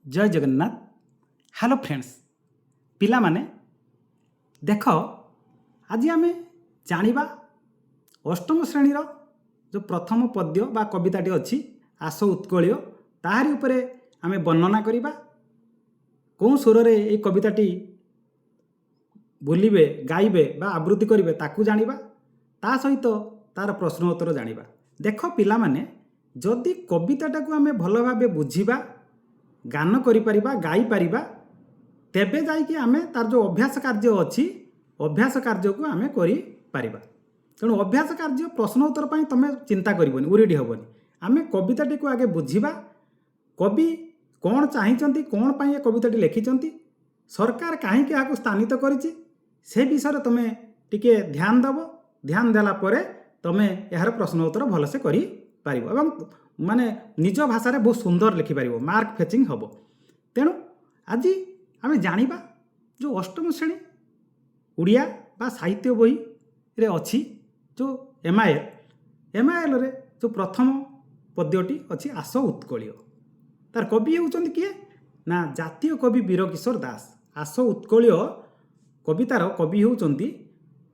जय Jagannath. Hello friends, पिला माने देख, आज आम जानिबा अष्टम श्रेणीर जो प्रथम पद्य बा कविताटी अच्छी आस उत्कलीय ताहारी उपरे आम वर्णना करिबा। कौन सुर रे ये कविताटी बोलिबे गाइबे बा आवृत्ति करिबे ताकू जानिबा, ता सहित तार प्रश्न उत्तर जानिबा। देख पिला माने, जदि कविताटाକୁ आम भल भाबे बुझिबा, गान करिपारिबा, गाई पारिबा, तेबे जाइकी आमे तार जो अभ्यास कार्य अच्छी अभ्यास कार्य को आमे करि पारिबा। तेणु अभ्यास कार्य प्रश्न उत्तर पाई तमे चिंता करिबोनी, उरीडी हबोनी। आमे कविताटी को आगे बुझिबा, कवि कौन चाहिंचंती, कौन पाई ये कविताटी लिखिचंती, सरकार काहेकि याकू स्थानित करिछि, से विषय तमे टिके ध्यान दबो। ध्यान देला परे तमे यार प्रश्न उत्तर भलसे करि पारिबो एवं माने निज भाषा रे बहुत सुंदर लिखि पारिबो, मार्क फेचिंग हबो। तेणु आज आमे जानिबा जो अष्टम श्रेणी उड़िया बा साहित्य बही रे अच्छी जो एमआईएल रे जो प्रथम पद्यटी अच्छी आस उत्कलीय, तार कवि होउचंती किए ना जातीय कवि वीरकिशोर दास। आस उत्कलीय कवितार कवि होउचंती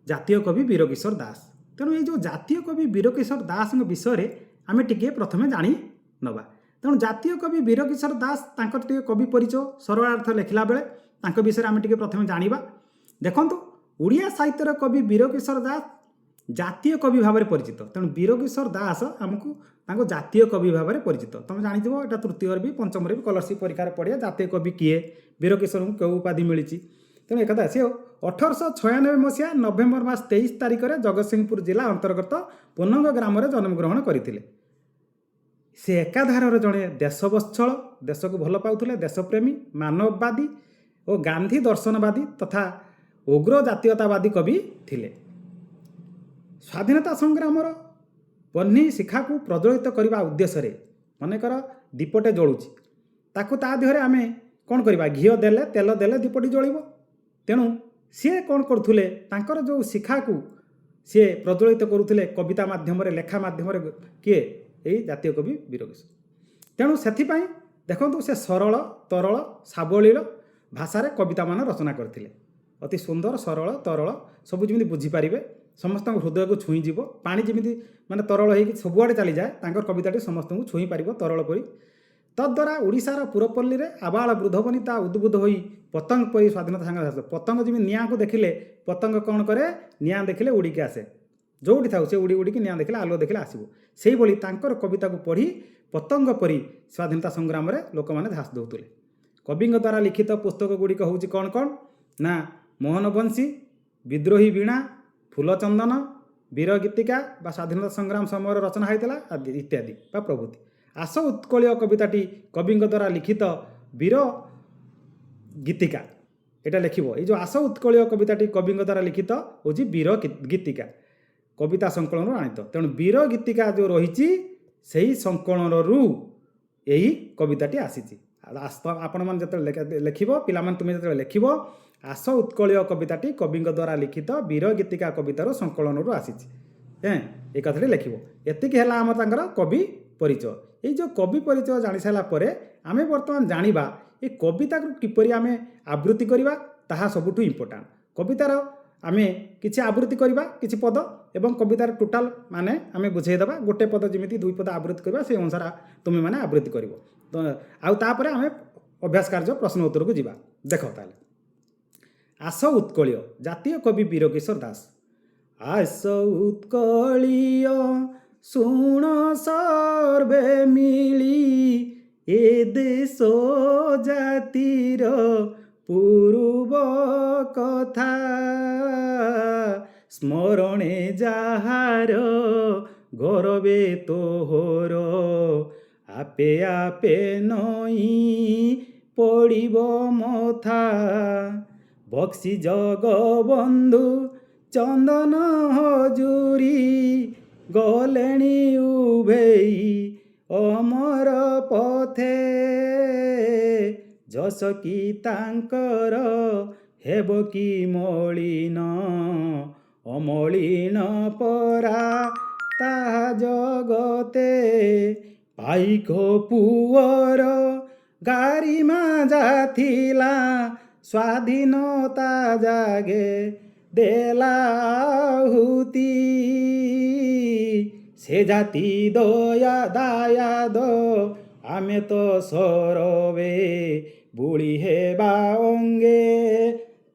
जातीय कवि वीरकिशोर दास। तेणु ये जो जातीय कवि वीरकिशोर दास विषय आमे टिके प्रथमे जानी नबा। तेणु जातीय कवि वीरकिशोर दास तांकर टिके कवि परिचय सरलार्थ लिखला बेले तांको विषय आमे टिके प्रथमे जानिबा। देखंतु, उड़िया साहित्यर कवि वीरकिशोर दास जातीय कवि भाव में परिचित। तेणु वीरकिशोर दास आमको तांको जातीय कवि भाव में परिचित। तुम जानिथिबो, एटा तृतीय भी पंचम भी स्कॉलरशिप परीक्षा पढ़िया जातीय कवि किए, वीरकिशोर को केउ उपाधि मिली। तेणु एक सी 1896 मसीहा नवेम्बर मास 23 तारिख में जगतसिंहपुर जिला अंतर्गत पुनंग ग्राम में जन्मग्रहण करते। से एकाधार जड़े देशवत्सल, देश को भल पाउथिले, देशप्रेमी, मानववादी और गांधी दर्शनवादी तथा उग्र जातीयतावादी कवि थिले। स्वाधीनता संग्राम बन्ही शिखा को प्रज्वलित करने उद्देश्य मनकर दीपटे जलुची, ताकू ता देहरे आमे कौन करवा, घी देले तेल देले दीपटी जलिब। तेणु सी कौन करुले, तांकर जो शिखा को सी प्रज्वलित करुले कविता माध्यम, लेखा माध्यम, किए यही जातीय कवि वीरकिशोर। तेणु से देखु से सरल तरल सावलील भाषा कविता मान रचना करते। अति सुंदर सरल तरल सबू जमी बुझीपारे, समस्त हृदय को छुईज, पानी जमी माने तरल हो सबुआड़े चली जाए, तांकर कविताटी समस्त को छुई पार तरल परी। तद्वारा ओडिशार पुरपल्ली रे आबाल वृद्ध वनिता उद्बुद्ध होई पतंग परी स्वाधीनता संग्राम। पतंग जमी निआँ को देखिले, पतंग कौन करे, निआँ देखिले उड़िकी आसे, जोटी था से उड़ी उड़िकी निआँ देखिले आलो देखिले आसो। से ही तांकर कविता को पढ़ी पतंग परी स्वाधीनता संग्राम रे लोक माने ध्यास दौले। कवि द्वारा लिखित पुस्तक गुड़िक हूँ कौन कौन ना मोहनबंशी, विद्रोही वीणा, फूलचंदन, वीर गीतिका बा स्वाधीनता संग्राम समय रचना होता इत्यादि बा प्रभृति। आस उत्कलीय कविताटी कवि द्वारा लिखित वीर गीतिका एटा लिखिबो। ये जो आस उत्कलीय कविताटी कवि द्वारा लिखित हूँ वीर गीतिका कविता संकलन आनित। तेणु वीर गीतिका जो रही से संकलन रु यही कविताटी आसी। आपण मैंने जो लिखब पिला तुम्हें जो लिखब आस उत्कलीय कविताटी कवि द्वारा लिखित वीर गीतिका कवितार संकलन रु आसी एक कथाटी लिखब। एतिकी है आम कवि परिचय। ये जो कवि परिचय जानी सारापर आम बर्तमान जाना ये कविता को किपरि आम आवृत्ति करवा ताहा सबुठु इम्पोर्टाट। कवितार आम किसी आवृत्ति करवा किसी पद एवं कवितार टोटाल माने आम बुझेदेवा, गोटे पद जमी दुई पद आवृत्ति करवा से अनुसार तुम्हें मैंने आवृत्ति कर। तो आउे आम अभ्यास कार्य प्रश्न उत्तर को जीवा। देख ताले आस उत्कलीय जातीय कवि वीरकिशोर दास। आस उत्कलीय शुण सर्वे मिली, ए देश जातिर पूर्व कथा, स्मरणे जाहार गौरवे तोहर, आपे आपे नई पड़िब मथा, बक्सी जगबंधु चंदन हजूरी, गलेणी उभेई अमर पथे, जस की तांकर हेब की मलिन, अमलिन परा ताहा जगते, पाइक पुअर ଗାରିମା ଯାଥିଲା ସ୍ୱାଧୀନତା ଜାଗେ ଦେଲା ଆହୁତି ସେ ଜାତି ଦୟା ଦାୟାଦ ଆମେ ତ ସରବେ ବୁଳି ହେବା ଅଙ୍ଗେ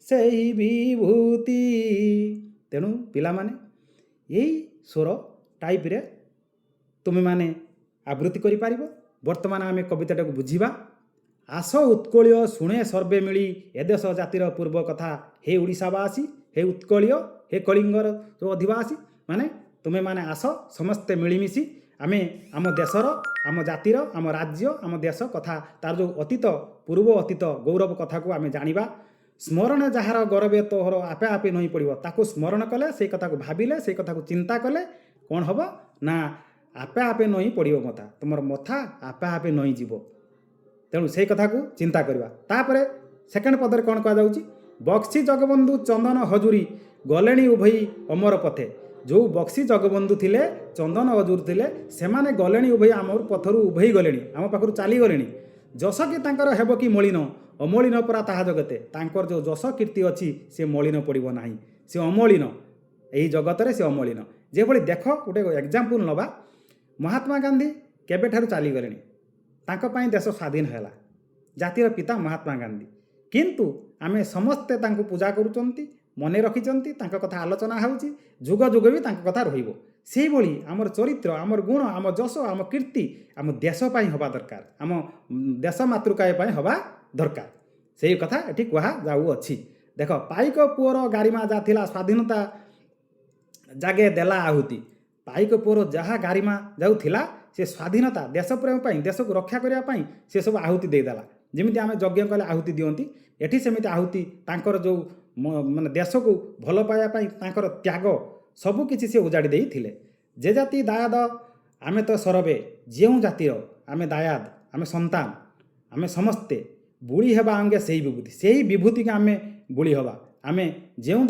ସେହି ବିଭୂତି। ତେଣୁ ପିଲାମାନେ ଏଇ ସ୍ୱର ଟାଇପ୍ରେ ତୁମେମାନେ ଆବୃତ୍ତି କରିପାରିବ। ବର୍ତ୍ତମାନ ଆମେ କବିତାଟାକୁ ବୁଝିବା। ଆସ ଉତ୍କଳୀୟ ଶୁଣେ ସର୍ବେ ମିଳି ଏ ଦେଶ ଜାତିର ପୂର୍ବ କଥା, ହେ ଓଡ଼ିଶାବାସୀ, ହେ ଉତ୍କଳୀୟ, ହେ କଳିଙ୍ଗର ଯେଉଁ ଅଧିବାସୀ ମାନେ ତୁମେମାନେ ଆସ ସମସ୍ତେ ମିଳିମିଶି ଆମେ ଆମ ଦେଶର, ଆମ ଜାତିର, ଆମ ରାଜ୍ୟ, ଆମ ଦେଶ କଥା, ତାର ଯେଉଁ ଅତୀତ ପୂର୍ବ ଅତୀତ ଗୌରବ କଥାକୁ ଆମେ ଜାଣିବା। ସ୍ମରଣ ଯାହାର ଗୌରବେ ତୋହର ଆପେ ଆପେ ନଇଁ ପଡ଼ିବ। ତାକୁ ସ୍ମରଣ କଲେ, ସେଇ କଥାକୁ ଭାବିଲେ, ସେଇ କଥାକୁ ଚିନ୍ତା କଲେ କ'ଣ ହେବ ନା ଆପେ ଆପେ ନଇଁ ପଡ଼ିବ ମଥା, ତୁମର ମଥା ଆପେ ଆପେ ନଇଁ ଯିବ। ତେଣୁ ସେଇ କଥାକୁ ଚିନ୍ତା କରିବା। ତାପରେ ସେକେଣ୍ଡ ପଦରେ କ'ଣ କୁହାଯାଉଛି? ବକ୍ସି ଜଗବନ୍ଧୁ ଚନ୍ଦନ ହଜୁରୀ ଗଲେଣି ଉଭଇ ଅମର ପଥେ। ଯେଉଁ ବକ୍ସି ଜଗବନ୍ଧୁ ଥିଲେ, ଚନ୍ଦନ ହଜୁରୀ ଥିଲେ, ସେମାନେ ଗଲେଣି ଉଭଇ ଆମର ପଥରୁ ଉଭେଇ ଗଲେଣି, ଆମ ପାଖରୁ ଚାଲିଗଲେଣି। ଯଶ କି ତାଙ୍କର ହେବ କି ମଳିନ, ଅମଳିନ ପରା ତାହା ଜଗତେ। ତାଙ୍କର ଯେଉଁ ଯଶ କୀର୍ତ୍ତି ଅଛି ସେ ମଳିନ ପଡ଼ିବ ନାହିଁ, ସେ ଅମଳିନ। ଏହି ଜଗତରେ ସେ ଅମଳିନ। ଯେଭଳି ଦେଖ ଗୋଟେ ଏକ୍ଜାମ୍ପଲ୍ ନେବା, ମହାତ୍ମା ଗାନ୍ଧୀ କେବେଠାରୁ ଚାଲିଗଲେଣି, ତାଙ୍କ ପାଇଁ ଦେଶ ସ୍ୱାଧୀନ ହେଲା, ଜାତିର ପିତା ମହାତ୍ମା ଗାନ୍ଧୀ। କିନ୍ତୁ ଆମେ ସମସ୍ତେ ତାଙ୍କୁ ପୂଜା କରୁଛନ୍ତି, ମନେ ରଖିଛନ୍ତି, ତାଙ୍କ କଥା ଆଲୋଚନା ହେଉଛି, ଯୁଗ ଯୁଗ ବି ତାଙ୍କ କଥା ରହିବ। ସେଇଭଳି ଆମର ଚରିତ୍ର, ଆମର ଗୁଣ, ଆମ ଯଶ, ଆମ କୀର୍ତ୍ତି ଆମ ଦେଶ ପାଇଁ ହେବା ଦରକାର, ଆମ ଦେଶ ମାତୃକାୟ ପାଇଁ ହେବା ଦରକାର। ସେଇ କଥା ଏଠି କୁହାଯାଉଅଛି। ଦେଖ, ପାଇକ ପୁଅର ଗାରିମା ଯାହା ଥିଲା ସ୍ୱାଧୀନତା ଜାଗେ ଦେଲା ଆହୁତି। ପାଇକ ପୁଅର ଯାହା ଗାରିମା ଯାଉଥିଲା ସେ ସ୍ୱାଧୀନତା, ଦେଶ ପ୍ରେମ ପାଇଁ, ଦେଶକୁ ରକ୍ଷା କରିବା ପାଇଁ ସେ ସବୁ ଆହୁତି ଦେଇଦେଲା। ଯେମିତି ଆମେ ଯଜ୍ଞ କଲେ ଆହୁତି ଦିଅନ୍ତି, ଏଠି ସେମିତି ଆହୁତି ତାଙ୍କର ଯେଉଁ ମାନେ ଦେଶକୁ ଭଲ ପାଇବା ପାଇଁ ତାଙ୍କର ତ୍ୟାଗ ସବୁକିଛି ସେ ଉଜାଡ଼ି ଦେଇଥିଲେ। ଯେ ଜାତି ଦାୟାଦ ଆମେ ତ ସରବେ, ଯେଉଁ ଜାତିର ଆମେ ଦାୟାଦ, ଆମେ ସନ୍ତାନ, ଆମେ ସମସ୍ତେ ବୁଳି ହେବା ଅଙ୍ଗେ ସେହି ବିଭୂତି। ସେହି ବିଭୂତିକି ଆମେ ବୁଳି ହେବା। ଆମେ ଯେଉଁ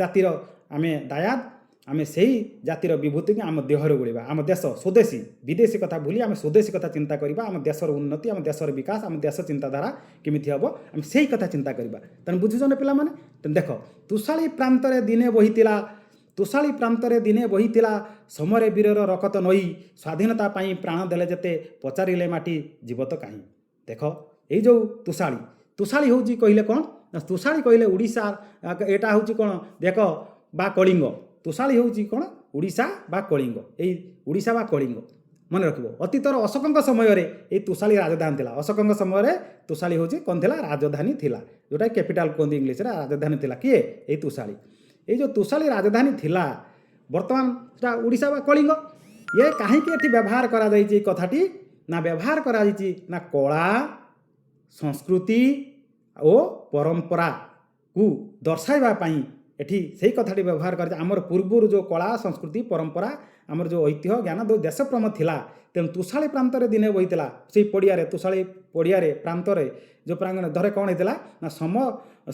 ଜାତିର ଆମେ ଦାୟାଦ, ଆମେ ସେହି ଜାତିର ବିଭୂତିକି ଆମ ଦେହରେ ଗୋଳିବା। ଆମ ଦେଶ ସ୍ୱଦେଶୀ, ବିଦେଶୀ କଥା ଭୁଲି ଆମେ ସ୍ୱଦେଶୀ କଥା ଚିନ୍ତା କରିବା। ଆମ ଦେଶର ଉନ୍ନତି, ଆମ ଦେଶର ବିକାଶ, ଆମ ଦେଶ ଚିନ୍ତାଧାରା କେମିତି ହେବ, ଆମେ ସେହି କଥା ଚିନ୍ତା କରିବା। ତେଣୁ ବୁଝୁଛନ୍ତି ପିଲାମାନେ? ତେଣୁ ଦେଖ, ତୁଷାଳୀ ପ୍ରାନ୍ତରେ ଦିନେ ବହିଥିଲା, ତୁଷାଳୀ ପ୍ରାନ୍ତରେ ଦିନେ ବହିଥିଲା ସମରେ ବୀରର ରକତ ନଈ, ସ୍ୱାଧୀନତା ପାଇଁ ପ୍ରାଣ ଦେଲେ ଯେତେ ପଚାରିଲେ ମାଟି ଯିବ ତ କାହିଁ। ଦେଖ, ଏଇ ଯେଉଁ ତୁଷାଳୀ, ତୁଷାଳୀ ହେଉଛି କହିଲେ କ'ଣ? ତୁଷାଳୀ କହିଲେ ଓଡ଼ିଶା, ଏଇଟା ହେଉଛି କ'ଣ ଦେଖ, ବା କଳିଙ୍ଗ। ତୁଷାଳୀ ହେଉଛି କ'ଣ? ଓଡ଼ିଶା ବା କଳିଙ୍ଗ। ଏଇ ଓଡ଼ିଶା ବା କଳିଙ୍ଗ ମନେ ରଖିବ। ଅତୀତର ଅଶୋକଙ୍କ ସମୟରେ ଏଇ ତୁଷାଳୀ ରାଜଧାନୀ ଥିଲା। ଅଶୋକଙ୍କ ସମୟରେ ତୁଷାଳୀ ହେଉଛି କ'ଣ ଥିଲା? ରାଜଧାନୀ ଥିଲା, ଯେଉଁଟା କ୍ୟାପିଟାଲ କୁହନ୍ତି ଇଂଲିଶରେ। ରାଜଧାନୀ ଥିଲା କିଏ? ଏଇ ତୁଷାଳୀ। ଏଇ ଯେଉଁ ତୁଷାଳୀ ରାଜଧାନୀ ଥିଲା, ବର୍ତ୍ତମାନ ସେଟା ଓଡ଼ିଶା ବା କଳିଙ୍ଗ। ଇଏ କାହିଁକି ଏଠି ବ୍ୟବହାର କରାଯାଇଛି ଏଇ କଥାଟି? ନା ବ୍ୟବହାର କରାଯାଇଛି ନା କଳା, ସଂସ୍କୃତି ଓ ପରମ୍ପରାକୁ ଦର୍ଶାଇବା ପାଇଁ ଏଠି ସେଇ କଥାଟି ବ୍ୟବହାର କରାଯାଏ। ଆମର ପୂର୍ବରୁ ଯେଉଁ କଳା, ସଂସ୍କୃତି, ପରମ୍ପରା, ଆମର ଯେଉଁ ଐତିହ୍ୟ ଜ୍ଞାନ, ଯେଉଁ ଦେଶପ୍ରେମ ଥିଲା, ତେଣୁ ତୁଷାଳୀ ପ୍ରାନ୍ତରେ ଦିନେ ବହିଥିଲା। ସେଇ ପଡ଼ିଆରେ, ତୁଷାଳୀ ପଡ଼ିଆରେ ପ୍ରାନ୍ତରେ ଯେଉଁ ପ୍ରାଙ୍ଗଣ ଧରେ କ'ଣ ହେଇଥିଲା ନା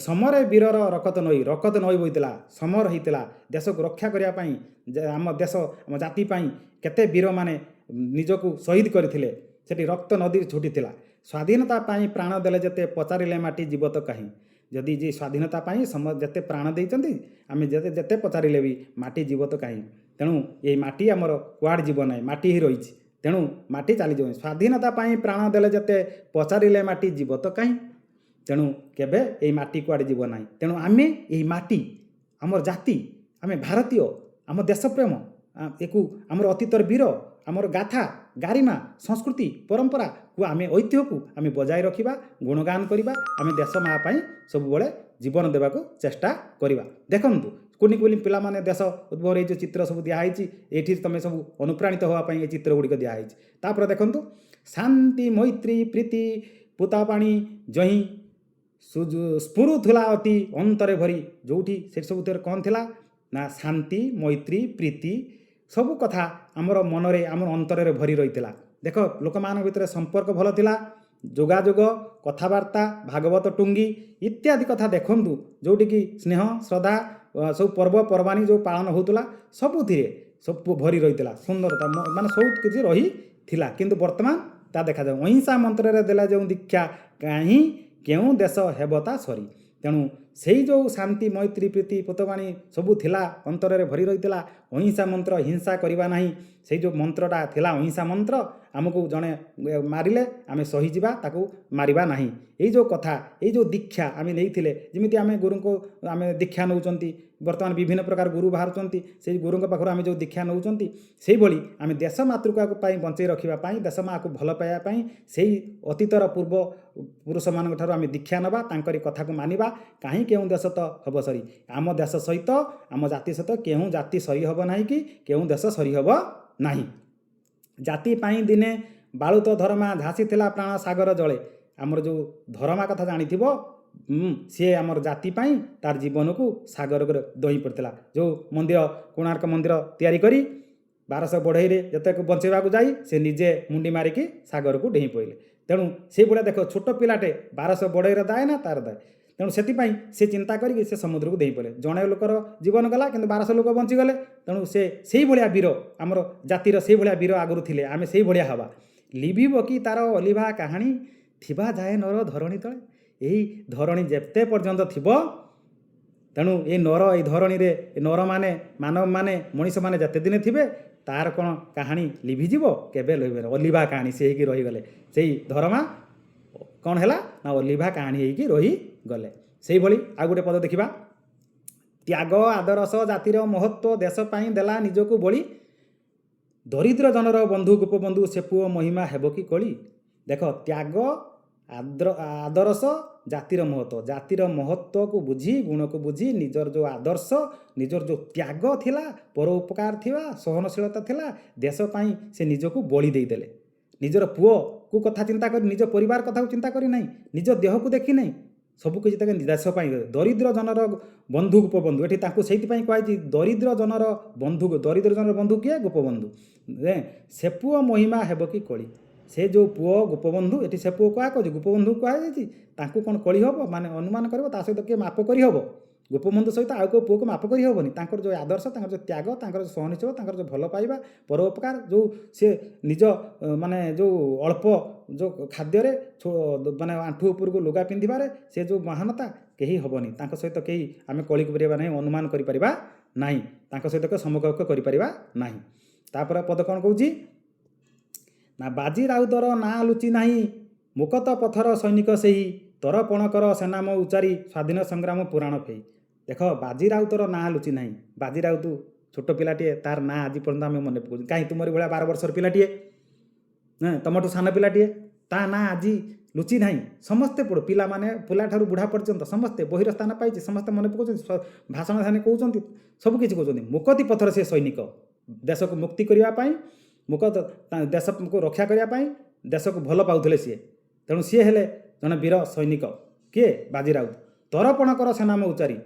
ସମରେ ବୀରର ରକତ ନଈ ବହିଥିଲା। ସମର ହେଇଥିଲା ଦେଶକୁ ରକ୍ଷା କରିବା ପାଇଁ, ଆମ ଦେଶ, ଆମ ଜାତି ପାଇଁ କେତେ ବୀରମାନେ ନିଜକୁ ଶହୀଦ କରିଥିଲେ। ସେଠି ରକ୍ତ ନଦୀ ଛୁଟିଥିଲା। ସ୍ୱାଧୀନତା ପାଇଁ ପ୍ରାଣ ଦେଲେ ଯେତେ ପଚାରିଲେ ମାଟି ଯିବ ତ କାହିଁ। ଯଦି ଯେ ସ୍ୱାଧୀନତା ପାଇଁ ଯେତେ ପ୍ରାଣ ଦେଇଛନ୍ତି, ଆମେ ଯେତେ ପଚାରିଲେ ବି ମାଟି ଯିବ ତ କାହିଁ। ତେଣୁ ଏଇ ମାଟି ଆମର କୁଆଡ଼େ ଯିବ ନାହିଁ, ମାଟି ହିଁ ରହିଛି। ତେଣୁ ମାଟି ଚାଲିଯିବ। ସ୍ୱାଧୀନତା ପାଇଁ ପ୍ରାଣ ଦେଲେ ଯେତେ ପଚାରିଲେ ମାଟି ଯିବ ତ କାହିଁ। ତେଣୁ କେବେ ଏଇ ମାଟି କୁଆଡ଼େ ଯିବ ନାହିଁ। ତେଣୁ ଆମେ ଏଇ ମାଟି, ଆମର ଜାତି, ଆମେ ଭାରତୀୟ, ଆମ ଦେଶପ୍ରେମ, ଏକୁ ଆମର ଅତୀତର ବୀର, ଆମର ଗାଥା, ଗାରିମା, ସଂସ୍କୃତି, ପରମ୍ପରାକୁ ଆମେ ଐତିହ୍ୟକୁ ଆମେ ବଜାୟ ରଖିବା, ଗୁଣଗାନ କରିବା। ଆମେ ଦେଶ ମା ପାଇଁ ସବୁବେଳେ ଜୀବନ ଦେବାକୁ ଚେଷ୍ଟା କରିବା। ଦେଖନ୍ତୁ, କୁନି କୁନି ପିଲାମାନେ ଦେଶ ଉଦ୍ଭବର ଏଇ ଯେଉଁ ଚିତ୍ର ସବୁ ଦିଆହେଇଛି, ଏଇଠି ତୁମେ ସବୁ ଅନୁପ୍ରାଣିତ ହେବା ପାଇଁ ଏଇ ଚିତ୍ର ଗୁଡ଼ିକ ଦିଆହେଇଛି। ତାପରେ ଦେଖନ୍ତୁ, ଶାନ୍ତି ମୈତ୍ରୀ ପ୍ରୀତି ପୁତାପାଣି ଜହିଁ ସ୍ଫୁରୁଥିଲା ଅତି ଅନ୍ତରେ ଭରି। ଯେଉଁଠି ସେଠି ସବୁ କ'ଣ ଥିଲା ନା ଶାନ୍ତି, ମୈତ୍ରୀ, ପ୍ରୀତି ସବୁ କଥା ଆମର ମନରେ, ଆମର ଅନ୍ତରରେ ଭରି ରହିଥିଲା। ଦେଖ, ଲୋକମାନଙ୍କ ଭିତରେ ସମ୍ପର୍କ ଭଲ ଥିଲା, ଯୋଗାଯୋଗ, କଥାବାର୍ତ୍ତା, ଭାଗବତ ଟୁଙ୍ଗି ଇତ୍ୟାଦି କଥା ଦେଖନ୍ତୁ, ଯେଉଁଠିକି ସ୍ନେହ, ଶ୍ରଦ୍ଧା, ସବୁ ପର୍ବପର୍ବାଣୀ ଯେଉଁ ପାଳନ ହେଉଥିଲା, ସବୁଥିରେ ସବୁ ଭରି ରହିଥିଲା। ସୁନ୍ଦରତା ମାନେ ସବୁ କିଛି ରହିଥିଲା। କିନ୍ତୁ ବର୍ତ୍ତମାନ ତା ଦେଖାଯାଉ ଅହିଂସା ମନ୍ତ୍ରରେ ଦେଲା ଯେଉଁ ଦୀକ୍ଷା କାହିଁ କେଉଁ ଦେଶ ହେବ ତା ସରି। ତେଣୁ ସେଇ ଯେଉଁ ଶାନ୍ତି ମୈତ୍ରୀ ପ୍ରୀତି ପୋତବାଣୀ ସବୁ ଥିଲା ଅନ୍ତରରେ ଭରି ରହିଥିଲା, ଅହିଂସା ମନ୍ତ୍ର ହିଂସା କରିବା ନାହିଁ, ସେଇ ଯେଉଁ ମନ୍ତ୍ରଟା ଥିଲା ଅହିଂସା ମନ୍ତ୍ର, ଆମକୁ ଜଣେ ମାରିଲେ ଆମେ ସହିଯିବା, ତାକୁ ମାରିବା ନାହିଁ। ଏଇ ଯେଉଁ କଥା, ଏଇ ଯେଉଁ ଦୀକ୍ଷା ଆମେ ନେଇଥିଲେ, ଯେମିତି ଆମେ ଗୁରୁଙ୍କୁ ଆମେ ଦୀକ୍ଷା ନେଉଛନ୍ତି, ବର୍ତ୍ତମାନ ବିଭିନ୍ନ ପ୍ରକାର ଗୁରୁ ବାହାରୁଛନ୍ତି, ସେଇ ଗୁରୁଙ୍କ ପାଖରୁ ଆମେ ଯେଉଁ ଦୀକ୍ଷା ନେଉଛନ୍ତି, ସେଇଭଳି ଆମେ ଦେଶ ମାତୃକାକୁ ପାଇଁ ବଞ୍ଚେଇ ରଖିବା ପାଇଁ, ଦେଶ ମାଆକୁ ଭଲ ପାଇବା ପାଇଁ ସେଇ ଅତୀତର ପୂର୍ବ ପୁରୁଷମାନଙ୍କ ଠାରୁ ଆମେ ଦୀକ୍ଷା ନେବା, ତାଙ୍କରି କଥାକୁ ମାନିବା। କାହିଁ କେଉଁ ଦେଶ ତ ହେବ ସରି, ଆମ ଦେଶ ସହିତ ଆମ ଜାତି ସହିତ କେଉଁ ଜାତି ସରି ହେବ ନାହିଁ କି କେଉଁ ଦେଶ ସରି ହେବ ନାହିଁ। ଜାତି ପାଇଁ ଦିନେ ବାଳୁତ ଧରମା ଝାସିଥିଲା ପ୍ରାଣ ସାଗର ଜଳେ। ଆମର ଯେଉଁ ଧରମା କଥା ଜାଣିଥିବ, ସିଏ ଆମର ଜାତି ପାଇଁ ତାର ଜୀବନକୁ ସାଗରରେ ଦହି ପଡ଼ିଥିଲା। ଯେଉଁ ମନ୍ଦିର କୋଣାର୍କ ମନ୍ଦିର ତିଆରି କରି 1200 ବଢ଼େଇରେ ଯେତେକୁ ବଞ୍ଚେଇବାକୁ ଯାଇ ସେ ନିଜେ ମୁଣ୍ଡି ମାରିକି ସାଗରକୁ ଡେଇଁ ପଡ଼ିଲେ। ତେଣୁ ସେଇଭଳିଆ ଦେଖ, ଛୋଟ ପିଲାଟେ 1200 ବଢ଼େଇର ଦାଏ ନା ତାର ଦାଏ। ତେଣୁ ସେଥିପାଇଁ ସେ ଚିନ୍ତା କରିକି ସେ ସମୁଦ୍ରକୁ ଡେଇଁ ପଡ଼ିଲେ। ଜଣେ ଲୋକର ଜୀବନ ଗଲା କିନ୍ତୁ 1200 ଲୋକ ବଞ୍ଚିଗଲେ। ତେଣୁ ସେ ସେଇଭଳିଆ ବୀର, ଆମର ଜାତିର ସେଇଭଳିଆ ବୀର ଆଗରୁ ଥିଲେ, ଆମେ ସେଇଭଳିଆ ହେବା। ଲିଭିବ କି ତାର ଅଲିଭା କାହାଣୀ, ଥିବା ଯାଏ ନର ଧରଣୀ ତଳେ। ଏହି ଧରଣୀ ଯେତେ ପର୍ଯ୍ୟନ୍ତ ଥିବ, ତେଣୁ ଏ ନର, ଏଇ ଧରଣୀରେ ନରମାନେ, ମାନବମାନେ, ମଣିଷମାନେ ଯେତେ ଦିନ ଥିବେ, ତାର କ'ଣ କାହାଣୀ ଲିଭିଯିବ? କେବେ ଲିଭିବନି। ଅଲିଭା କାହାଣୀ ସେ ହେଇକି ରହିଗଲେ। ସେଇ ଧରମା କ'ଣ ହେଲା ନା ଅଲିଭା କାହାଣୀ ହେଇକି ରହିଗଲେ। ସେଇଭଳି ଆଉ ଗୋଟେ ପଦ ଦେଖିବା, ତ୍ୟାଗ ଆଦରସ ଜାତିର ମହତ୍ଵ ଦେଶ ପାଇଁ ଦେଲା ନିଜକୁ ବଳି। ଦରିଦ୍ର ଜନର ବନ୍ଧୁ ଗୋପବନ୍ଧୁ ସେ ପୁଅ ମହିମା ହେବ କି କଳି। ଦେଖ, ତ୍ୟାଗ ଆଦରସ ଜାତିର ମହତ୍ଵ, ଜାତିର ମହତ୍ଵକୁ ବୁଝି, ଗୁଣକୁ ବୁଝି, ନିଜର ଯେଉଁ ଆଦର୍ଶ, ନିଜର ଯେଉଁ ତ୍ୟାଗ ଥିଲା, ପରୋପକାର ଥିଲା, ସହନଶୀଳତା ଥିଲା, ଦେଶ ପାଇଁ ସେ ନିଜକୁ ବଳି ଦେଇଦେଲେ। ନିଜର ପୁଅକୁ କଥା ଚିନ୍ତା କରି, ନିଜ ପରିବାର କଥାକୁ ଚିନ୍ତା କରି ନାହିଁ, ନିଜ ଦେହକୁ ଦେଖି ନାହିଁ, ସବୁକିଛି ତାকে ଦେଶ ପାଇଁ। ଦରିଦ୍ର ଜନର ବନ୍ଧୁ ଗୋପବନ୍ଧୁ, ଏଠି ତାଙ୍କୁ ସେଇଥିପାଇଁ କୁହାଯାଇଛି ଦରିଦ୍ର ଜନର ବନ୍ଧୁ। ଦରିଦ୍ର ଜନର ବନ୍ଧୁ କିଏ? ଗୋପବନ୍ଧୁ। ସେ ପୁଅ ମହିମା ହେବ କି କଳି। ସେ ଯେଉଁ ପୁଅ ଗୋପବନ୍ଧୁ, ଏଠି ସେ ପୁଅ କୁହାଯାଉଛି, ଗୋପବନ୍ଧୁ କୁହାଯାଇଛି। ତାଙ୍କୁ କ'ଣ କଳି ହେବ? ମାନେ ଅନୁମାନ କରିବ, ତା ସହିତ କିଏ ମାପ କରିହେବ? ଗୋପବନ୍ଧୁ ସହିତ ଆଉ କେଉଁ ପୁଅକୁ ମାପ କରିହେବନି। ତାଙ୍କର ଯେଉଁ ଆଦର୍ଶ, ତାଙ୍କର ଯେଉଁ ତ୍ୟାଗ, ତାଙ୍କର ଯେଉଁ ସହନଶୀଳ, ତାଙ୍କର ଯେଉଁ ଭଲ ପାଇବା, ପରୋପକାର, ଯେଉଁ ସେ ନିଜ ମାନେ ଯେଉଁ ଅଳ୍ପ ଯେଉଁ ଖାଦ୍ୟରେ ମାନେ ଆଣ୍ଠୁ ଉପରକୁ ଲୁଗା ପିନ୍ଧିବାରେ ସେ ଯେଉଁ ମହାନତା, କେହି ହେବନି ତାଙ୍କ ସହିତ। କେହି ଆମେ କଳି କରିପାରିବା ନାହିଁ, ଅନୁମାନ କରିପାରିବା ନାହିଁ, ତାଙ୍କ ସହିତ ସମକକ୍ଷ କରିପାରିବା ନାହିଁ। ତାପରେ ପଦ କ'ଣ କହୁଛି ନା, ବାଜି ରାଉତର ନାଁ ଲୁଚି ନାହିଁ, ମୁକତ ପଥର ସୈନିକ ସେହି, ତରପଣ କର ସେନାମ ଉଚାରି, ସ୍ୱାଧୀନ ସଂଗ୍ରାମ ପୁରାଣ ଫେଇ। ଦେଖ, ବାଜି ରାଉତର ନାଁ ଲୁଚି ନାହିଁ। ବାଜି ରାଉତ ଛୋଟ ପିଲାଟିଏ, ତାର ନାଁ ଆଜି ପର୍ଯ୍ୟନ୍ତ ଆମେ ମନେ ପକାଉଛୁ। କାହିଁ, ତୁମରି ଭଳିଆ 12 ବର୍ଷର ପିଲାଟିଏ, ତମଠୁ ସାନ ପିଲାଟିଏ, ତା ନାଁ ଆଜି ଲୁଚି ନାହିଁ। ସମସ୍ତେ ପଢ଼ୁ, ପିଲାମାନେ, ପିଲାଠାରୁ ବୁଢ଼ା ପର୍ଯ୍ୟନ୍ତ ସମସ୍ତେ, ବହିର ସ୍ଥାନ ପାଇଛି, ସମସ୍ତେ ମନେ ପକାଉଛନ୍ତି, ଭାଷଣ ଧାନ କହୁଛନ୍ତି, ସବୁକିଛି କହୁଛନ୍ତି। ମୁକତି ପଥର ସେ ସୈନିକ, ଦେଶକୁ ମୁକ୍ତି କରିବା ପାଇଁ, ଦେଶକୁ ରକ୍ଷା କରିବା ପାଇଁ ଦେଶକୁ ଭଲ ପାଉଥିଲେ ସିଏ। ତେଣୁ ସିଏ ହେଲେ ଜଣେ ବୀର ସୈନିକ। କିଏ? ବାଜି ରାଉତ। ତରପଣ କର ସେନାମ ଉଚାରି।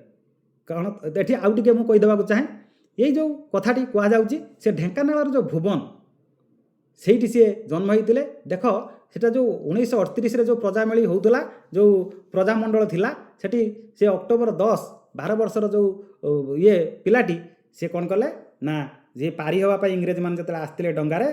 କାରଣ ଏଠି ଆଉ ଟିକେ ମୁଁ କହିଦେବାକୁ ଚାହେଁ, ଏଇ ଯେଉଁ କଥାଟି କୁହାଯାଉଛି, ସେ ଢେଙ୍କାନାଳର ଯେଉଁ ଭୁବନ, ସେଇଠି ସିଏ ଜନ୍ମ ହେଇଥିଲେ। ଦେଖ, ସେଟା ଯେଉଁ 1938ରେ ଯେଉଁ ପ୍ରଜାମେଳି ହେଉଥିଲା, ଯେଉଁ ପ୍ରଜାମଣ୍ଡଳ ଥିଲା, ସେଠି ସେ ଅକ୍ଟୋବର 10, 12 ବର୍ଷର ଯେଉଁ ପିଲାଟି, ସେ କ'ଣ କଲେ ନା, ଯିଏ ପାରି ହେବା ପାଇଁ ଇଂରେଜମାନେ ଯେତେବେଳେ ଆସିଥିଲେ ଡଙ୍ଗାରେ,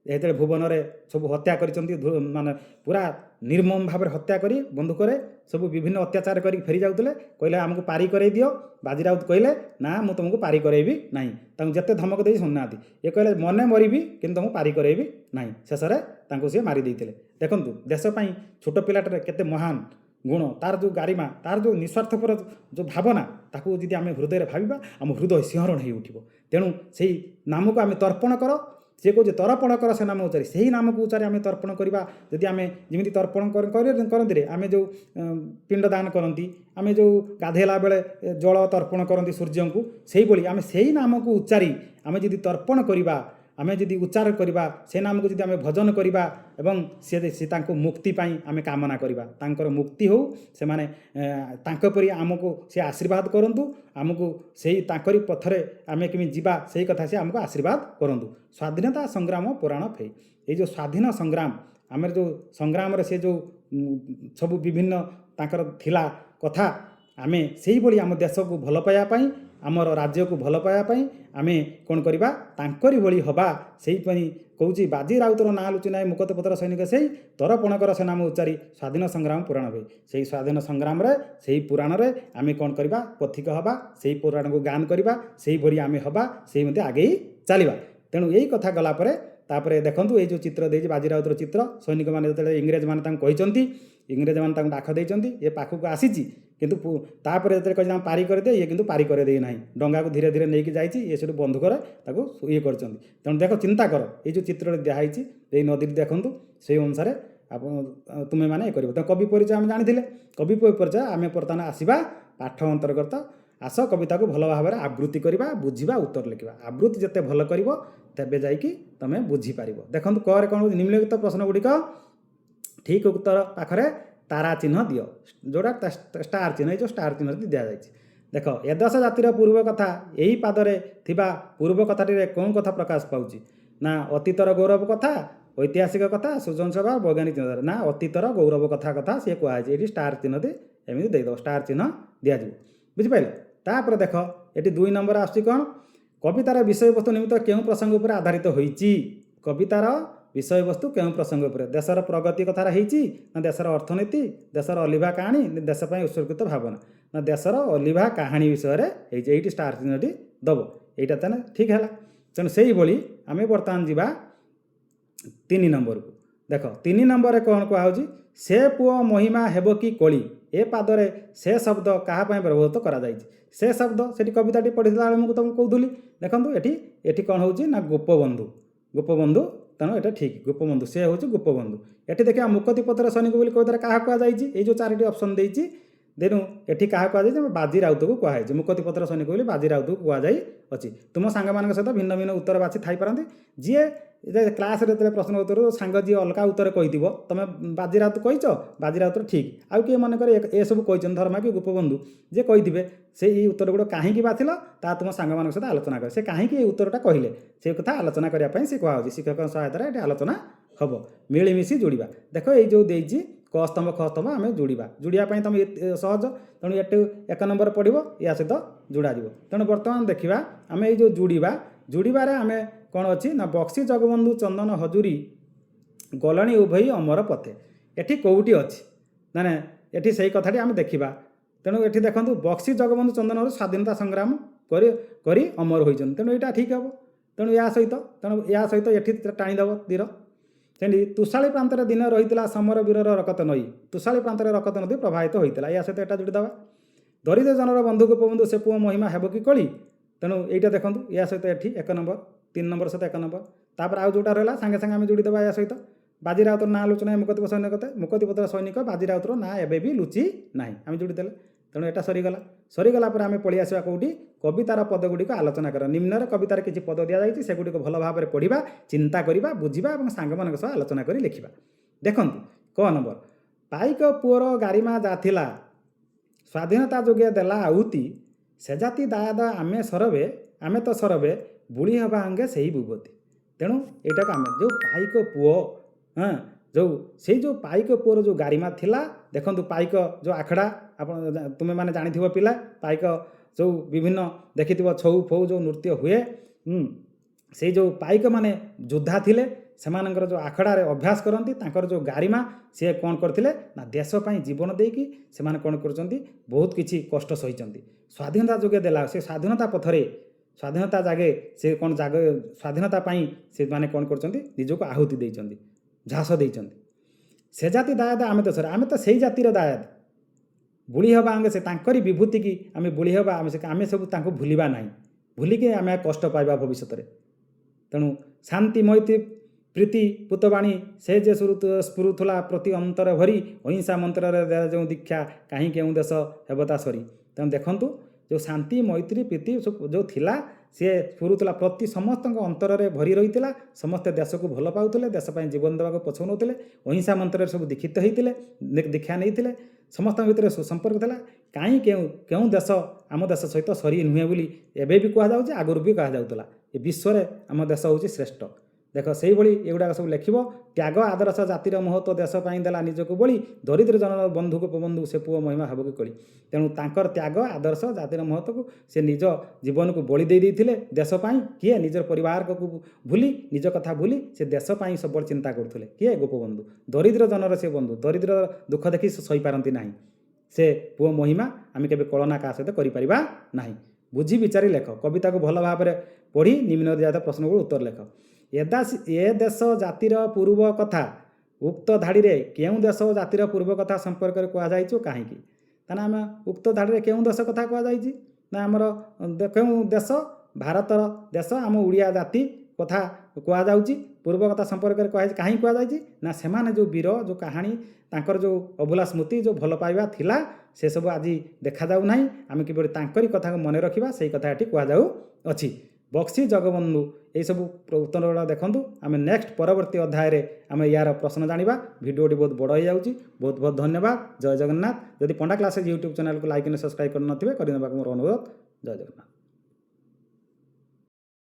ଯେତେବେଳେ ଭୁବନରେ ସବୁ ହତ୍ୟା କରିଛନ୍ତି, ମାନେ ପୁରା ନିର୍ମମ ଭାବରେ ହତ୍ୟା କରି ବନ୍ଧୁକରେ ସବୁ ବିଭିନ୍ନ ଅତ୍ୟାଚାର କରି ଫେରି ଯାଉଥିଲେ, କହିଲେ ଆମକୁ ପାରି କରାଇ ଦିଅ। ବାଜି ରାଉତ କହିଲେ ନା, ମୁଁ ତୁମକୁ ପାରି କରାଇବି ନାହିଁ। ତାଙ୍କୁ ଯେତେ ଧମକ ଦେଇ ଶୁଣୁନାହାନ୍ତି, ଏ କହିଲେ ମନେ ମରିବି କିନ୍ତୁ ତୁମକୁ ପାରି କରାଇବି ନାହିଁ। ଶେଷରେ ତାଙ୍କୁ ସିଏ ମାରି ଦେଇଥିଲେ। ଦେଖନ୍ତୁ, ଦେଶ ପାଇଁ ଛୋଟ ପିଲାଟାରେ କେତେ ମହାନ ଗୁଣ, ତାର ଯେଉଁ ଗାରିମା, ତାର ଯେଉଁ ନିଃସ୍ୱାର୍ଥପର ଯେଉଁ ଭାବନା, ତାକୁ ଯଦି ଆମେ ହୃଦୟରେ ଭାବିବା, ଆମ ହୃଦୟ ସିଂହରଣ ହୋଇ ଉଠିବ। ତେଣୁ ସେଇ ନାମକୁ ଆମେ ତର୍ପଣ କର, ସେ କହୁଛି ତରପଣ କର ସେ ନାମ ଉଚାରି। ସେହି ନାମକୁ ଉଚାରି ଆମେ ତର୍ପଣ କରିବା। ଯଦି ଆମେ ଯେମିତି ତର୍ପଣ କରନ୍ତିରେ, ଆମେ ଯେଉଁ ପିଣ୍ଡ ଦାନ କରନ୍ତି, ଆମେ ଯେଉଁ ଗାଧେଇଲା ବେଳେ ଜଳ ତର୍ପଣ କରନ୍ତି ସୂର୍ଯ୍ୟଙ୍କୁ, ସେଇଭଳି ଆମେ ସେଇ ନାମକୁ ଉଚାରି ଆମେ ଯଦି ତର୍ପଣ କରିବା, ଆମେ ଯଦି ଉଚ୍ଚାର କରିବା, ସେ ନାମକୁ ଯଦି ଆମେ ଭଜନ କରିବା, ଏବଂ ସେ ତାଙ୍କୁ ମୁକ୍ତି ପାଇଁ ଆମେ କାମନା କରିବା, ତାଙ୍କର ମୁକ୍ତି ହେଉ, ସେମାନେ ତାଙ୍କ ପରି ଆମକୁ ସେ ଆଶୀର୍ବାଦ କରନ୍ତୁ, ଆମକୁ ସେଇ ତାଙ୍କରି ପଥରେ ଆମେ କେମିତି ଯିବା, ସେଇ କଥା ସେ ଆମକୁ ଆଶୀର୍ବାଦ କରନ୍ତୁ। ସ୍ୱାଧୀନତା ସଂଗ୍ରାମ ପୁରାଣ ଫେଇ। ଏଇ ଯେଉଁ ସ୍ୱାଧୀନ ସଂଗ୍ରାମ, ଆମର ଯେଉଁ ସଂଗ୍ରାମରେ ସେ ଯେଉଁ ସବୁ ବିଭିନ୍ନ ତାଙ୍କର ଥିଲା କଥା, ଆମେ ସେଇଭଳି ଆମ ଦେଶକୁ ଭଲ ପାଇବା ପାଇଁ, ଆମର ରାଜ୍ୟକୁ ଭଲ ପାଇବା ପାଇଁ ଆମେ କ'ଣ କରିବା, ତାଙ୍କରି ଭଳି ହେବା। ସେଇପାଇଁ କହୁଛି ବାଜି ରାଉତର ନାଁ ଲୁଚି ନାହିଁ ମୁକତ ପଥର ସୈନିକ ସେଇ ତୋର ପଣକର ସେ ନାମ ଉଚ୍ଚାରି ସ୍ୱାଧୀନ ସଂଗ୍ରାମ ପୁରାଣ ହୁଏ। ସେଇ ସ୍ୱାଧୀନ ସଂଗ୍ରାମରେ ସେଇ ପୁରାଣରେ ଆମେ କ'ଣ କରିବା ପଥିକ ହେବା, ସେଇ ପୁରାଣକୁ ଗାନ କରିବା, ସେଇଭଳି ଆମେ ହେବା, ସେଇମିତି ଆଗେଇ ଚାଲିବା। ତେଣୁ ଏଇ କଥା ଗଲା ପରେ ତାପରେ ଦେଖନ୍ତୁ ଏଇ ଯେଉଁ ଚିତ୍ର ଦେଇଛି ବାଜି ରାଉତର ଚିତ୍ର, ସୈନିକମାନେ ଯେତେବେଳେ ଇଂରେଜମାନେ ତାଙ୍କୁ କହିଛନ୍ତି, ଇଂରେଜମାନେ ତାଙ୍କୁ ଡାକ ଦେଇଛନ୍ତି, ଏ ପାଖକୁ ଆସିଛି, କିନ୍ତୁ ତାପରେ ଯେତେବେଳେ କହିଛି ଆମେ ପାରି କରିଦିଏ, ଇଏ କିନ୍ତୁ ପାରି କରିଦେଇ ନାହିଁ, ଡଙ୍ଗାକୁ ଧୀରେ ଧୀରେ ନେଇକି ଯାଇଛି, ଏ ସେଠୁ ବନ୍ଧୁକରେ ତାକୁ ଇଏ କରିଛନ୍ତି। ତେଣୁ ଦେଖ ଚିନ୍ତା କର ଏଇ ଯେଉଁ ଚିତ୍ରରେ ଦିଆହେଇଛି ଏଇ ନଦୀଟି ଦେଖନ୍ତୁ, ସେଇ ଅନୁସାରେ ଆପଣ ତୁମେମାନେ ଇଏ କରିବ। ତ କବି ପରିଚୟ ଆମେ ଜାଣିଥିଲେ, କବି ପରିଚୟ ଆମେ ବର୍ତ୍ତମାନ ଆସିବା ପାଠ ଅନ୍ତର୍ଗତ। ଆସ କବିତାକୁ ଭଲ ଭାବରେ ଆବୃତ୍ତି କରିବା, ବୁଝିବା, ଉତ୍ତର ଲେଖିବା। ଆବୃତ୍ତି ଯେତେ ଭଲ କରିବ ତେବେ ଯାଇକି ତୁମେ ବୁଝିପାରିବ। ଦେଖନ୍ତୁ କରେ କ'ଣ ହେଉଛି, ନିମ୍ନଲିଖିତ ପ୍ରଶ୍ନ ଗୁଡ଼ିକ ଠିକ୍ ଉତ୍ତର ପାଖରେ ତାରା ଚିହ୍ନ ଦିଅ, ଯେଉଁଟା ଷ୍ଟାର ଚିହ୍ନ, ଏଇ ଯେଉଁ ଷ୍ଟାର ଚିହ୍ନଟି ଦିଆଯାଇଛି। ଦେଖ ଏ ଦଶ ଜାତିର ପୂର୍ବ କଥା, ଏହି ପାଦରେ ଥିବା ପୂର୍ବ କଥାଟିରେ କେଉଁ କଥା ପ୍ରକାଶ ପାଉଛି? ନା ଅତୀତର ଗୌରବ କଥା, ଐତିହାସିକ କଥା, ସୃଜନଶୀଳ, ବୈଜ୍ଞାନିକ ଚିନ୍ତାଧାରା। ନା ଅତୀତର ଗୌରବ କଥା ସିଏ କୁହାଯାଇଛି। ଏଠି ଷ୍ଟାର ଚିହ୍ନଟି ଏମିତି ଦେଇଦେବ, ଷ୍ଟାର ଚିହ୍ନ ଦିଆଯିବ। ବୁଝିପାରିଲ? ତାପରେ ଦେଖ ଏଠି 2 ନମ୍ବର ଆସୁଛି କ'ଣ? କବିତାର ବିଷୟବସ୍ତୁ ନିମିତ୍ତ କେଉଁ ପ୍ରସଙ୍ଗ ଉପରେ ଆଧାରିତ ହୋଇଛି? କବିତାର ବିଷୟବସ୍ତୁ କେଉଁ ପ୍ରସଙ୍ଗ ଉପରେ? ଦେଶର ପ୍ରଗତି କଥାରେ ହେଇଛି, ନା ଦେଶର ଅର୍ଥନୀତି, ଦେଶର ଅଲିଭା କାହାଣୀ, ଦେଶ ପାଇଁ ଉତ୍ସର୍ଗିତ ଭାବନା? ନା ଦେଶର ଅଲିଭା କାହାଣୀ ବିଷୟରେ ହେଇଛି। ଏଇଠି ଷ୍ଟାର ଚିହ୍ନଟି ଦେବ। ଏଇଟା ତାହେଲେ ଠିକ୍ ହେଲା। ତେଣୁ ସେଇଭଳି ଆମେ ବର୍ତ୍ତମାନ ଯିବା 3 ନମ୍ବରକୁ। ଦେଖ 3 ନମ୍ବରରେ କ'ଣ କୁହାହେଉଛି? ସେ ପୁଅ ମହିମା ହେବ କି କଳି, ଏ ପାଦରେ ସେ ଶବ୍ଦ କାହା ପାଇଁ ବ୍ୟବହୃତ କରାଯାଇଛି? ସେ ଶବ୍ଦ ସେଠି କବିତାଟି ପଢ଼ିଥିଲା ବେଳେ ମୁଁ ତୁମକୁ କହୁଥିଲି। ଦେଖନ୍ତୁ ଏଠି କ'ଣ ହେଉଛି ନା ଗୋପବନ୍ଧୁ, ଗୋପବନ୍ଧୁ। ତେଣୁ ଏଇଟା ଠିକ୍, ଗୋପବନ୍ଧୁ ସେ ହେଉଛି ଗୋପବନ୍ଧୁ। ଏଠି ଦେଖିବା ମୁକତି ପଥର ସୈନିକ ବୋଲି କବିତାରେ କାହା କୁହାଯାଇଛି? ଏଇ ଯେଉଁ 4ଟି ଅପସନ୍ ଦେଇଛି, ତେଣୁ ଏଠି କାହା କୁହାଯାଇଛି? ବାଜି ରାଉତକୁ କୁହାଯାଇଛି। ମୁକତି ପଥର ସୈନିକ ବୋଲି ବାଜି ରାଉତକୁ କୁହାଯାଇଅଛି। ତୁମ ସାଙ୍ଗମାନଙ୍କ ସହିତ ଭିନ୍ନ ଭିନ୍ନ ଉତ୍ତର ବାଛି ଥାଇପାରନ୍ତି। ଯିଏ କ୍ଲାସ୍ରେ ଯେତେବେଳେ ପ୍ରଶ୍ନ ଉତ୍ତର ସାଙ୍ଗ ଯିଏ ଅଲଗା ଉତ୍ତର କହିଥିବ, ତୁମେ ବାଜି ରାଉତ କହିଛ, ବାଜି ରାଉତର ଠିକ୍। ଆଉ କିଏ ମନେକର ଏସବୁ କହିଛନ୍ତି, ଧର୍ମା କି ଗୋପବନ୍ଧୁ ଯିଏ କହିଥିବେ, ସେଇ ଉତ୍ତର ଗୁଡ଼ା କାହିଁକି ବାଛିଲ ତାହା ତୁମ ସାଙ୍ଗମାନଙ୍କ ସହିତ ଆଲୋଚନା କର। ସେ କାହିଁକି এই ଉତ୍ତରଟା କହିଲେ ସେ କଥା ଆଲୋଚନା କରିବା ପାଇଁ ସେ କୁହାହେଉଛି। ଶିକ୍ଷକଙ୍କ ସହାୟତାରେ ଏଠି ଆଲୋଚନା ହେବ। ମିଳିମିଶି ଯୋଡ଼ିବା। ଦେଖ ଏଇ ଯେଉଁ ଦେଇଛି କ ସ୍ତମ୍ଭ ଖ ସ୍ତମ୍ଭ ଆମେ ଯୋଡ଼ିବା ପାଇଁ ତୁମେ ସହଜ। ତେଣୁ ଏଠୁ 1 ନମ୍ବର ପଡ଼ିବ, ୟା ସହିତ ଯୋଡ଼ାଯିବ। ତେଣୁ ବର୍ତ୍ତମାନ ଦେଖିବା ଆମେ ଏଇ ଯେଉଁ ଯୋଡ଼ିବାରେ ଆମେ କ'ଣ ଅଛି ନା ବକ୍ସି ଜଗବନ୍ଧୁ ଚନ୍ଦନ ହଜୁରୀ ଗଲଣି ଉଭଇ ଅମର ପଥେ। ଏଠି କେଉଁଠି ଅଛି? ମାନେ ଏଠି ସେଇ କଥାଟି ଆମେ ଦେଖିବା। ତେଣୁ ଏଠି ଦେଖନ୍ତୁ ବକ୍ସି ଜଗବନ୍ଧୁ ଚନ୍ଦନ ହଜୁରୀ ସ୍ୱାଧୀନତା ସଂଗ୍ରାମ କରି ଅମର ହୋଇଛନ୍ତି। ତେଣୁ ଏଇଟା ଠିକ୍ ହେବ। ତେଣୁ ୟା ସହିତ ଏଠି ଟାଣିଦେବ ତୀର। ସେମିତି ତୁଷାଳୀ ପ୍ରାନ୍ତରେ ଦିନ ରହିଥିଲା ସମର ବୀରର ରକତ ନଈ, ତୁଷାଳୀ ପ୍ରାନ୍ତରେ ରକତ ନଦୀ ପ୍ରବାହିତ ହୋଇଥିଲା। ୟା ସହିତ ଏଟା ଯୋଡ଼ିଦେବା। ଦରିଦ୍ର ଜନର ବନ୍ଧୁ ଗୋପବନ୍ଧୁ ସେ ପୁଅ ମହିମା ହେବ କି କଳି? ତେଣୁ ଏଇଟା ଦେଖନ୍ତୁ ୟା ସହିତ ଏଠି 1 ନମ୍ବର, 3 ନମ୍ବର ସହିତ 1 ନମ୍ବର। ତାପରେ ଆଉ ଯେଉଁଟା ରହିଲା ସାଙ୍ଗେ ସାଙ୍ଗେ ଆମେ ଯୋଡ଼ିଦେବା ୟା ସହିତ। ବାଜି ରାଉତର ନାଁ ଲୁଚି ନାହିଁ ମୁକତିପଥର ସୈନିକ, ବାଜି ରାଉତର ନାଁ ଏବେ ବି ଲୁଚି ନାହିଁ, ଆମେ ଯୋଡ଼ିଦେଲେ। ତେଣୁ ଏଟା ସରିଗଲା ପରେ ଆମେ ପଳେଇ ଆସିବା କେଉଁଠି? କବିତାର ପଦଗୁଡ଼ିକ ଆଲୋଚନା କର। ନିମ୍ନରେ କବିତାରେ କିଛି ପଦ ଦିଆଯାଇଛି, ସେଗୁଡ଼ିକ ଭଲ ଭାବରେ ପଢ଼ିବା, ଚିନ୍ତା କରିବା, ବୁଝିବା ଏବଂ ସାଙ୍ଗମାନଙ୍କ ସହ ଆଲୋଚନା କରି ଲେଖିବା। ଦେଖନ୍ତୁ କ ନମ୍ବର, ପାଇକ ପୁଅର ଗାରିମା ଯା ଥିଲା, ସ୍ୱାଧୀନତା ଯୋଗେ ଦେଲା ଆହୁତି, ସେ ଜାତି ଦାୟାଦ ଆମେ ତ ସରବେ, ବୁଳି ହେବା ଅଙ୍ଗେ ସେହି ବିଭୂତି। ତେଣୁ ଏଇଟାକୁ ଆମେ ଯେଉଁ ପାଇକ ପୁଅ, ସେଇ ଯେଉଁ ପାଇକ ପୁଅର ଯେଉଁ ଗାରିମା ଥିଲା। ଦେଖନ୍ତୁ ପାଇକ ଯେଉଁ ଆଖଡ଼ା, ତୁମେମାନେ ଜାଣିଥିବ ପିଲା, ପାଇକ ଯେଉଁ ବିଭିନ୍ନ ଦେଖିଥିବ ଛଉ ଫଉ ଯେଉଁ ନୃତ୍ୟ ହୁଏ, ସେଇ ଯେଉଁ ପାଇକମାନେ ଯୋଦ୍ଧା ଥିଲେ, ସେମାନଙ୍କର ଯେଉଁ ଆଖଡ଼ାରେ ଅଭ୍ୟାସ କରନ୍ତି, ତାଙ୍କର ଯେଉଁ ଗାରିମା, ସିଏ କ'ଣ କରିଥିଲେ ନା ଦେଶ ପାଇଁ ଜୀବନ ଦେଇକି ସେମାନେ କ'ଣ କରୁଛନ୍ତି, ବହୁତ କିଛି କଷ୍ଟ ସହିଛନ୍ତି। ସ୍ୱାଧୀନତା ଯୋଗେ ଦେଲା, ସେ ସ୍ୱାଧୀନତା ପଥରେ, ସ୍ୱାଧୀନତା ସ୍ୱାଧୀନତା ପାଇଁ ସେମାନେ କ'ଣ କରୁଛନ୍ତି, ନିଜକୁ ଆହୁତି ଦେଇଛନ୍ତି, ଝାସ ଦେଇଛନ୍ତି। ସେ ଜାତି ଦାୟାଦ ଆମେ ତ ସେଇ ଜାତିର ଦାୟାଦ, ବୁଳି ହେବା ଅଙ୍ଗେ ସେ ତାଙ୍କରି ବିଭୂତିକି ଆମେ ବୁଳି ହେବା, ଆମେ ସବୁ ତାଙ୍କୁ ଭୁଲିବା ନାହିଁ, ଭୁଲିକି ଆମେ କଷ୍ଟ ପାଇବା ଭବିଷ୍ୟତରେ। ତେଣୁ ଶାନ୍ତି ମୈତ୍ରୀ ପ୍ରୀତି ପୁତବାଣୀ ସେ ଯେ ସ୍ଫୁରୁଥିଲା ପ୍ରତି ଅନ୍ତର ଭରି, ଅହିଂସା ମନ୍ତ୍ରରେ ଯେଉଁ ଦୀକ୍ଷା କାହିଁ କେଉଁ ଦେଶ ହେବ ତା ସରି। ତେଣୁ ଦେଖନ୍ତୁ ଯେଉଁ ଶାନ୍ତି ମୈତ୍ରୀ ପ୍ରୀତି ଯେଉଁ ଥିଲା, ସିଏ ସ୍ଫୁରୁଥିଲା ପ୍ରତି ସମସ୍ତଙ୍କ ଅନ୍ତରରେ ଭରି ରହିଥିଲା। ସମସ୍ତେ ଦେଶକୁ ଭଲ ପାଉଥିଲେ, ଦେଶ ପାଇଁ ଜୀବନ ଦେବାକୁ ପଛଉନଥିଲେ, ଅହିଂସା ମନ୍ତ୍ରରେ ସବୁ ଦୀକ୍ଷିତ ହେଇଥିଲେ, ଦୀକ୍ଷା ନେଇଥିଲେ, ସମସ୍ତଙ୍କ ଭିତରେ ସୁସମ୍ପର୍କ ଥିଲା। କାହିଁ କେଉଁ ଦେଶ ଆମ ଦେଶ ସହିତ ସରି ନୁହେଁ ବୋଲି ଏବେ ବି କୁହାଯାଉଛି, ଆଗରୁ ବି କୁହାଯାଉଥିଲା। ଏ ବିଶ୍ୱରେ ଆମ ଦେଶ ହେଉଛି ଶ୍ରେଷ୍ଠ। देख से एगुड़ा सब लिख त्याग आदर्श जातिर महत्व देश देला निजक बोली दरिद्र जन बंधु बंधु से पुओ महिमा हब कि कली तेणु तांकर त्याग आदर्श जातिर महत्व को से निज जीवन को बलि देते देश किए निजर परिवार को भूली निज कथा भूली से देश सब चिंता करुले किए गोपबंधु दरिद्र जनर से बंधु दरिद्र दुख देखी से सही पारती ना से पुओ महिमा आम के कलना क्या सहित करें बुझी विचारी लेख कविता को भल भाव में पढ़ी निम्न दिया प्रश्न को उत्तर लेख ए देश जातिर पूर्व कथा उक्त धाड़ी रे केउं देश जातिर पूर्व कथा संपर्क में कहुई कहीं ताना आम उक्त धाड़ी रे केउं देश कथा कहुई ना आमर केउं देश भारतर देश आम ओडिया जाति कथा कहुच्छी पूर्व कथा संपर्क में कहीं कहुई ना सेमाने जो वीर जो कहानी तांकर जो अभुला स्मृति जो भल पाइबा थिला से सब आज देखा जाऊ नहीं आम किपरि तांकरी कथा को मन रखा से कथा ये कहुजाऊ अच्छी बक्सी जगबंधु यही सब उत्तर गुड़ा देखूँ आम नेक्स्ट परवर्ती अध्याय आम यार प्रश्न जाना भिडियोटी बहुत बड़ हो जाऊँगी बहुत बहुत धन्यवाद जय जगन्नाथ जदि पंडा क्लासेस यूट्यूब चैनल को लाइक एंड सब्सक्राइब करने करने मोर अनुरोध जय जगन्नाथ।